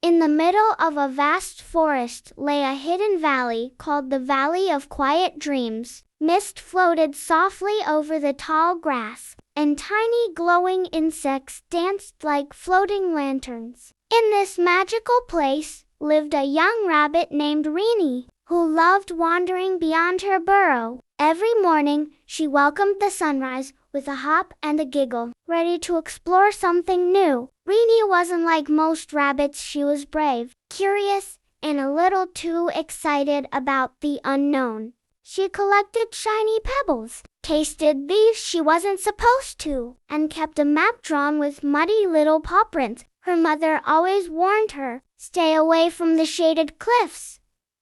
In the middle of a vast forest lay a hidden valley called the Valley of Quiet Dreams. Mist floated softly over the tall grass, and tiny glowing insects danced like floating lanterns. In this magical place lived a young rabbit named Rini, who loved wandering beyond her burrow. Every morning, she welcomed the sunrise with a hop and a giggle, ready to explore something new. Rini wasn't like most rabbits. She was brave, curious, and a little too excited about the unknown. She collected shiny pebbles, tasted leaves she wasn't supposed to, and kept a map drawn with muddy little paw prints. Her mother always warned her, "Stay away from the shaded cliffs."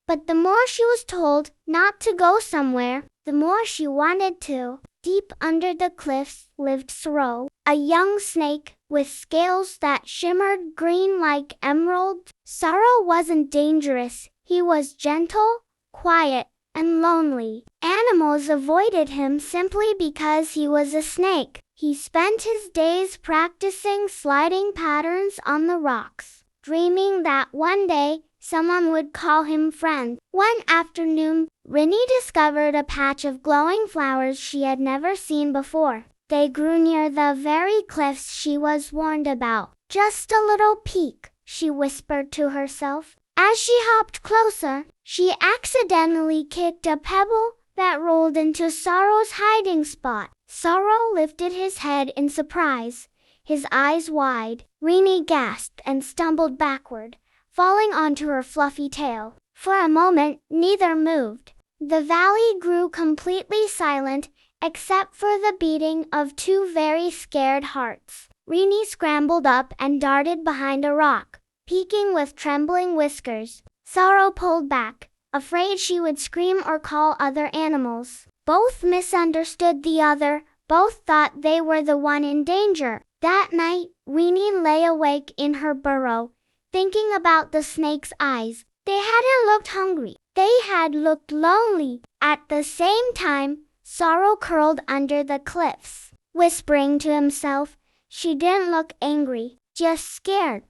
But the more she was told not to go somewhere, the more she wanted to. Deep under the cliffs lived Sorrow, a young snake with scales that shimmered green like emerald. Sorrow wasn't dangerous. He was gentle, quiet, and lonely. Animals avoided him simply because he was a snake. He spent his days practicing sliding patterns on the rocks, dreaming that one day someone would call him friend. One afternoon, Rini discovered a patch of glowing flowers she had never seen before. They grew near the very cliffs she was warned about. "Just a little peek," she whispered to herself. As she hopped closer, she accidentally kicked a pebble that rolled into Sorrow's hiding spot. Sorrow lifted his head in surprise, his eyes wide. Rini gasped and stumbled backward, falling onto her fluffy tail. For a moment, neither moved. The valley grew completely silent, except for the beating of two very scared hearts. Rini scrambled up and darted behind a rock, peeking with trembling whiskers. Sorrow pulled back, afraid she would scream or call other animals. Both misunderstood the other, both thought they were the one in danger. That night, Rini lay awake in her burrow, thinking about the snake's eyes. They hadn't looked hungry. They had looked lonely. At the same time, Sorrow curled under the cliffs, whispering to himself. She didn't look angry, just scared.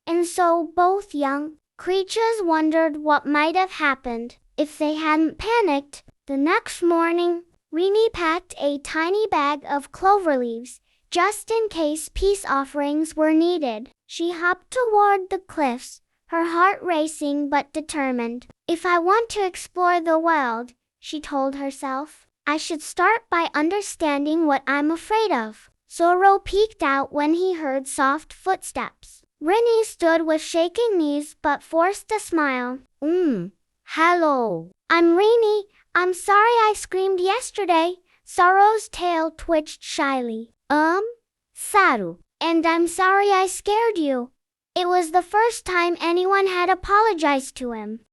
And so both young creatures wondered what might have happened if they hadn't panicked. The next morning, Rini packed a tiny bag of clover leaves, just in case peace offerings were needed. She hopped toward the cliffs, her heart racing but determined. "If I want to explore the world," she told herself, "I should start by understanding what I'm afraid of." Sorrow peeked out when he heard soft footsteps. Rini stood with shaking knees but forced a smile. Hello. "I'm Rini. I'm sorry I screamed yesterday." Sorrow's tail twitched shyly. Saru. "And I'm sorry I scared you." It was the first time anyone had apologized to him.